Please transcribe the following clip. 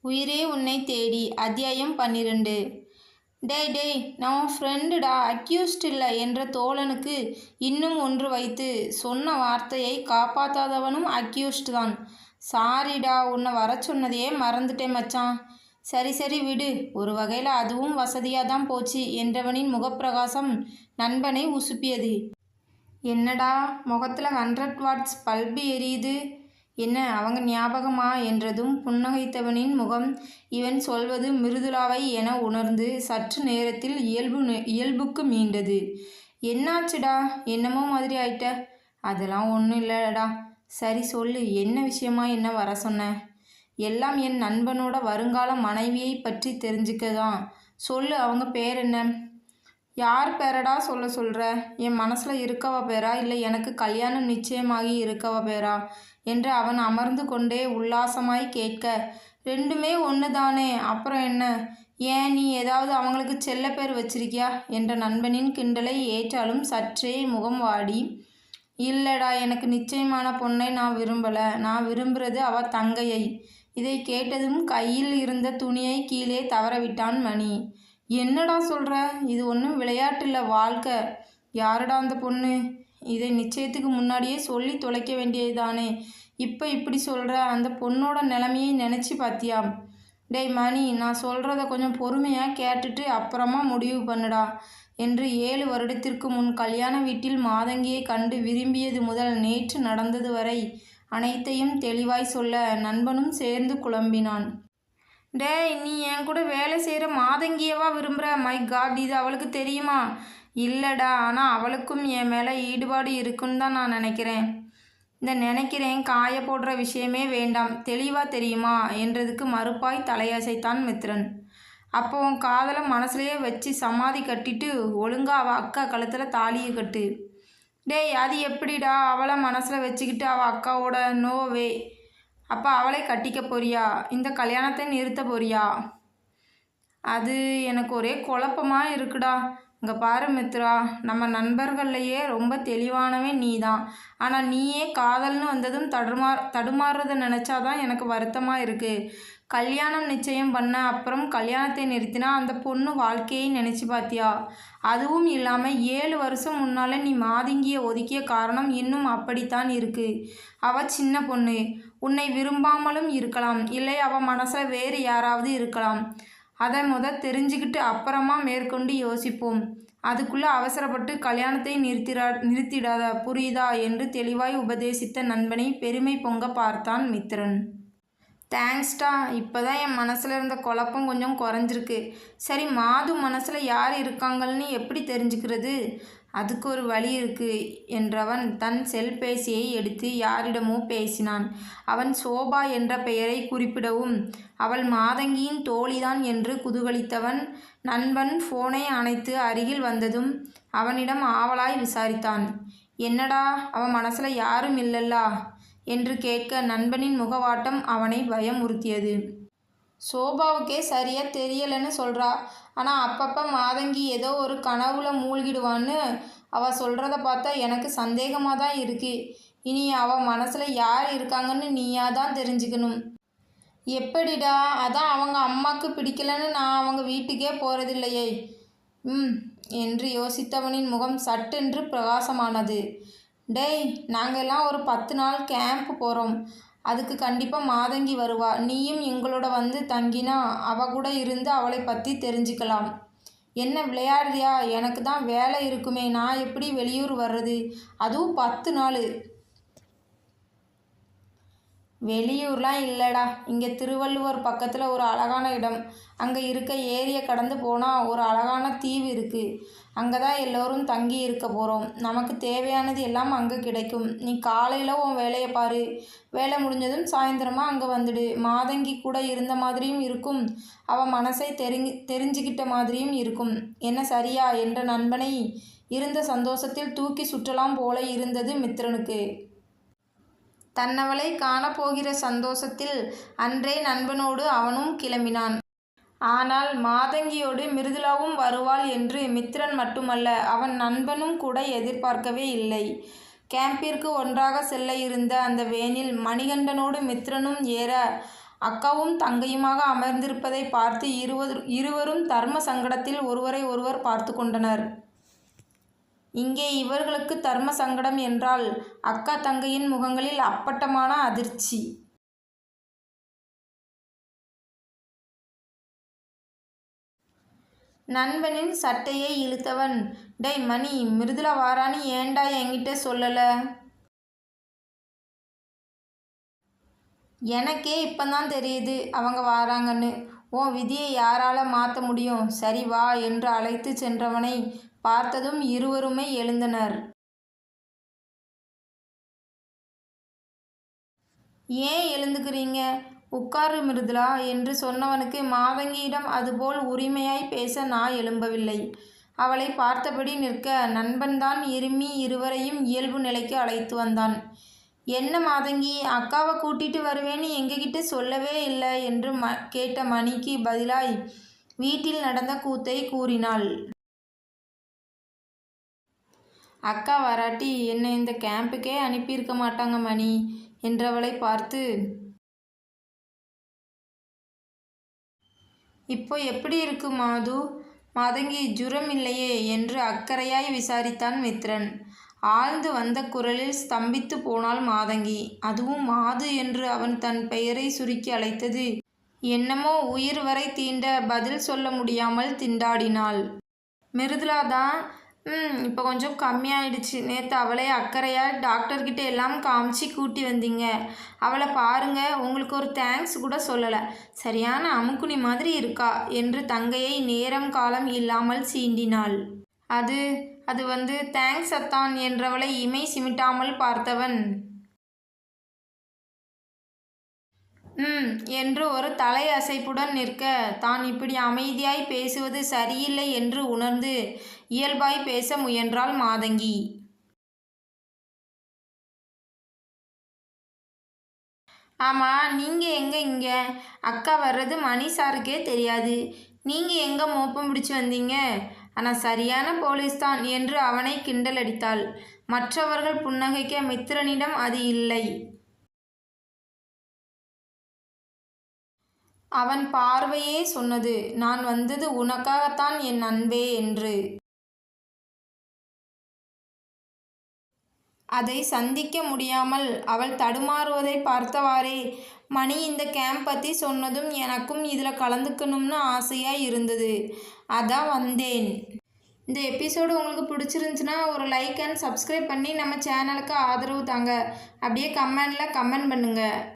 உயிரே உன்னை தேடி அத்தியாயம் 12. டேய் டேய், நான் உன் ஃப்ரெண்டுடா, அக்யூஸ்ட் இல்லை என்ற தோழனுக்கு இன்னும் ஒன்று வைத்து சொன்ன வார்த்தையை காப்பாற்றாதவனும் அக்யூஸ்ட் தான். சாரிடா, உன்னை வர சொன்னதையே மறந்துட்டேன் மச்சான். சரி சரி விடு, ஒரு வகையில் அதுவும் வசதியாக தான் போச்சு என்றவனின் முகப்பிரகாசம் நண்பனை உசுப்பியது. என்னடா முகத்தில் 100 வாட்ஸ் பல்பு எரியுது, என்ன அவங்க ஞாபகமா என்றதும் புன்னகைத்தவனின் முகம் இவன் சொல்வது மிருதுளாவை என உணர்ந்து சற்று நேரத்தில் இயல்புக்கு மீண்டது. என்னாச்சுடா, என்னமோ மாதிரி ஆயிட்ட? அதெல்லாம் ஒன்றும் இல்லைடா. சரி சொல்லு, என்ன விஷயமா என்ன வர சொன்ன? எல்லாம் என் நண்பனோட வருங்கால மனைவியை பற்றி தெரிஞ்சுக்க தான். சொல்லு, அவங்க பேர் என்ன? யார் பேரடா சொல்கிற? என் மனசில் இருக்கவ பேரா, இல்லை எனக்கு கல்யாணம் நிச்சயமாகி இருக்கவ பேரா என்று அவன் அமர்ந்து கொண்டே உல்லாசமாய் கேட்க, ரெண்டுமே ஒன்று தானே, அப்புறம் என்ன? ஏன் நீ ஏதாவது அவங்களுக்கு செல்ல பேர் வச்சிருக்கியா என்ற நண்பனின் கிண்டலை ஏற்றாலும் சற்றே முகம் வாடி, இல்லைடா, எனக்கு நிச்சயமான பொண்ணை நான் விரும்பலை, நான் விரும்புகிறது அவள் தங்கையை. இதை கேட்டதும் கையில் இருந்த துணியை கீழே தவறவிட்டான் மணி. என்னடா சொல்கிற? இது ஒன்றும் விளையாட்டில்ல, வாழ்க்கை. யாருடா அந்த பொண்ணு? இதை நிச்சயத்துக்கு முன்னாடியே சொல்லி தொலைக்க வேண்டியதுதானே, இப்போ இப்படி சொல்கிற? அந்த பொண்ணோட நிலைமையை நினச்சி பார்த்தியா? டேய் மணி, நான் சொல்கிறத கொஞ்சம் பொறுமையாக கேட்டுட்டு அப்புறமா முடிவு பண்ணுடா என்று 7 வருடத்திற்கு முன் கல்யாண வீட்டில் மாதங்கியை கண்டு விரும்பியது முதல் நேற்று நடந்தது வரை அனைத்தையும் தெளிவாய் சொல்ல நண்பனும் சேர்ந்து குழம்பினான். டேய், நீ என் கூட வேலை செய்கிற மாதங்கியவா விரும்புகிற? மை காட், இது அவளுக்கு தெரியுமா? இல்லைடா, ஆனால் அவளுக்கும் என் மேலே ஈடுபாடு இருக்குன்னு தான் நான் நினைக்கிறேன். இந்த நினைக்கிறேன் காய போடுற விஷயமே வேண்டாம், தெளிவாக தெரியுமா என்றதுக்கு மறுப்பாய் தலையசைத்தான் மித்ரன். அப்போ உன் காதலை மனசுலையே வச்சு சமாதி கட்டிட்டு ஒழுங்கா அவள் அக்கா கழுத்தில் தாலியை கட்டு. டேய், அது எப்படிடா? அவளை மனசில் வச்சுக்கிட்டு அவள் அக்காவோட? நோவே. அப்போ அவளை கட்டிக்க போறியா? இந்த கல்யாணத்தை நிறுத்த போறியா? அது எனக்கு ஒரே குழப்பமாக இருக்குடா. இங்கே பாரு மித்ரா, நம்ம நண்பர்கள்லையே ரொம்ப தெளிவானவன் நீ தான். ஆனால் நீயே காதல்னு வந்ததும் தடுமாறுறதை நினச்சாதான் எனக்கு வருத்தமாக இருக்குது. கல்யாணம் நிச்சயம் பண்ண அப்புறம் கல்யாணத்தை நிறுத்தினா அந்த பொண்ணு வாழ்க்கையை நினச்சி பார்த்தியா? அதுவும் இல்லாமல் 7 வருஷம் முன்னால் நீ மாதங்கியை ஒதுக்கிய காரணம் இன்னும் அப்படித்தான் இருக்குது. அவள் சின்ன பொண்ணு, உன்னை விரும்பாமலும் இருக்கலாம், இல்லை அவள் மனசில் வேறு யாராவது இருக்கலாம். அதை தெரிஞ்சுக்கிட்டு அப்புறமா மேற்கொண்டு யோசிப்போம். அதுக்குள்ளே அவசரப்பட்டு கல்யாணத்தை நிறுத்திடாத, புரியுதா என்று தெளிவாய் உபதேசித்த நண்பனை பெருமை பொங்க பார்த்தான் மித்ரன். தேங்க்ஸ்டா, இப்போ தான் என் மனசில் இருந்த குழப்பம் கொஞ்சம் குறைஞ்சிருக்கு. சரி, மாது மனசில் யார் இருக்காங்கன்னு எப்படி தெரிஞ்சுக்கிறது? அதுக்கு ஒரு வழி இருக்கு என்றவன் தன் செல்பேசியை எடுத்து யாரிடமோ பேசினான். அவன் சோபா என்ற பெயரை குறிப்பிடவும் அவள் மாதங்கியின் தோழிதான் என்று குதூகலித்தவன் நண்பன் ஃபோனை அணைத்து அருகில் வந்ததும் அவனிடம் ஆவலாய் விசாரித்தான். என்னடா, அவன் மனசில் யாரும் இல்லல்லா என்று கேட்க நண்பனின் முகவாட்டம் அவனை பயமுறுத்தியது. சோபாவுக்கே சரியாக தெரியலைன்னு சொல்கிறா. ஆனால் அப்பப்போ மாதங்கி ஏதோ ஒரு கனவுல மூழ்கிடுவான்னு அவள் சொல்கிறத பார்த்தா எனக்கு சந்தேகமாக தான் இருக்குது. இனி அவள் மனசில் யார் இருக்காங்கன்னு நீயா தான் தெரிஞ்சுக்கணும். எப்படிடா? அதான் அவங்க அம்மாவுக்கு பிடிக்கலன்னு நான் அவங்க வீட்டுக்கே போகிறதில்லையே. என்று யோசித்தவனின் முகம் சட்டென்று பிரகாசமானது. டேய், நாங்கள் எல்லாம் ஒரு 10 நாள் கேம்ப் போகிறோம். அதுக்கு கண்டிப்பாக மாதங்கி வருவா. நீயும் எங்களோட வந்து தங்கினா அவள் கூட இருந்து அவளை பற்றி தெரிஞ்சுக்கலாம். என்ன விளையாடுறியா? எனக்கு தான் வேலை இருக்குமே, நான் எப்படி வெளியூர் வர்றது? அதுவும் 10 நாள். வெளியூர்லாம் இல்லைடா, இங்கே திருவள்ளுவர் பக்கத்தில் ஒரு அழகான இடம். அங்கே இருக்க ஏரியை கடந்து போனால் ஒரு அழகான தீவு இருக்குது. அங்கே தான் எல்லோரும் தங்கி இருக்க போகிறோம். நமக்கு தேவையானது எல்லாம் அங்கே கிடைக்கும். நீ காலையில் உன் வேலையை பாரு, வேலை முடிஞ்சதும் சாயந்தரமாக அங்கே வந்துடு. மாதங்கி கூட இருந்த மாதிரியும் இருக்கும், அவன் மனசை தெரிஞ்சுக்கிட்ட மாதிரியும் இருக்கும். என்ன சரியா என்ற நண்பனை இருந்த சந்தோஷத்தில் தூக்கி சுற்றலாம் போல இருந்தது மித்ரனுக்கு. தன்னவளை காணப்போகிற சந்தோஷத்தில் அன்றே நண்பனோடு அவனும் கிளம்பினான். ஆனால் மாதங்கியோடு மிருதுளாவும் வருவாள் என்று மித்ரன் மட்டுமல்ல, அவன் நண்பனும் கூட எதிர்பார்க்கவே இல்லை. கேம்பிற்கு ஒன்றாக செல்ல இருந்த அந்த வேனில் மணிகண்டனோடு மித்ரனும் ஏற அக்காவும் தங்கையுமாக அமர்ந்திருப்பதை பார்த்து இருவரும் தர்ம சங்கடத்தில் ஒருவரை ஒருவர் பார்த்து கொண்டனர். இங்கே இவர்களுக்கு தர்ம சங்கடம் என்றால் அக்கா தங்கையின் முகங்களில் அப்பட்டமான அதிர்ச்சி. நண்பனின் சட்டையை இழுத்தவன், டேய் மணி, மிருதுளா வாரான்னு ஏண்டா என்கிட்ட சொல்லல? எனக்கே இப்பதான் தெரியுது அவங்க வாராங்கன்னு. உன் விதியை யாரால மாற்ற முடியும்? சரி வா என்று அழைத்து சென்றவனை பார்த்ததும் இருவருமே எழுந்தனர். ஏன் எழுந்துக்கிறீங்க? உட்காரு மிருதுளா என்று சொன்னவனுக்கு மாதங்கியிடம் அதுபோல் உரிமையாய் பேச நான் எழும்பவில்லை. அவளை பார்த்தபடி நிற்க நண்பன்தான் இருமி இருவரையும் இயல்பு நிலைக்கு அழைத்து வந்தான். என்ன மாதங்கி, அக்காவை கூட்டிட்டு வருவேன்னு எங்ககிட்ட சொல்லவே இல்லை என்று கேட்ட மணிக்கு பதிலாய் வீட்டில் நடந்த கூத்தை கூறினாள். அக்கா வராட்டி என்னை இந்த கேம்புக்கே அனுப்பியிருக்க மாட்டாங்க மணி என்றவளை பார்த்து, இப்போ எப்படி இருக்கு மாது? மாதங்கி, ஜுரம் இல்லையே என்று அக்கறையாய் விசாரித்தான் மித்ரன். ஆழ்ந்து வந்த குரலில் ஸ்தம்பித்து போனாள் மாதங்கி. அதுவும் மாது என்று அவன் தன் பெயரை சுருக்கி அழைத்தது என்னமோ உயிர் வரை தீண்ட பதில் சொல்ல முடியாமல் திண்டாடினாள். மிருதுளா தான் இப்போ கொஞ்சம் கம்மியாயிடுச்சு. நேற்று அவளை அக்கறையாக டாக்டர்கிட்ட எல்லாம் காமிச்சு கூட்டி வந்தீங்க. அவளை பாருங்க, உங்களுக்கு ஒரு தேங்க்ஸ் கூட சொல்லலை. சரியான அமுக்குனி மாதிரி இருக்கா என்று தங்கையை நேரம் காலம் இல்லாமல் சீண்டினாள். அது வந்து தேங்க்ஸ் அத்தான் என்றவளை இமை சிமிட்டாமல் பார்த்தவன், என்று ஒரு தலை அசைப்புடன் நிற்க தான் இப்படி அமைதியாய் பேசுவது சரியில்லை என்று உணர்ந்து இயல்பாய் பேச முயன்றாள் மாதங்கி. ஆமாம், நீங்கள் எங்கே இங்கே? அக்கா வர்றது மணி சாருக்கே தெரியாது. நீங்கள் எங்கே மோப்பம் பிடிச்சி வந்தீங்க? ஆனால் சரியான போலீஸ் தான் என்று அவனை கிண்டல் அடித்தாள். மற்றவர்கள் புன்னகைக்க மித்திரனிடம் அது இல்லை. அவன் பார்வையே சொன்னது, நான் வந்தது உனக்காகத்தான் என் அன்பே என்று. அதை சந்திக்க முடியாமல் அவள் தடுமாறுவதை பார்த்தவாறே, மணி இந்த கேம்ப் பற்றி சொன்னதும் எனக்கும் இதில் கலந்துக்கணும்னு ஆசையாக இருந்தது, அதான் வந்தேன். இந்த எபிசோடு உங்களுக்கு பிடிச்சிருந்துச்சுன்னா ஒரு லைக் அண்ட் சப்ஸ்கிரைப் பண்ணி நம்ம சேனலுக்கு ஆதரவு தாங்க. அப்படியே கமெண்டில் கமெண்ட் பண்ணுங்கள்.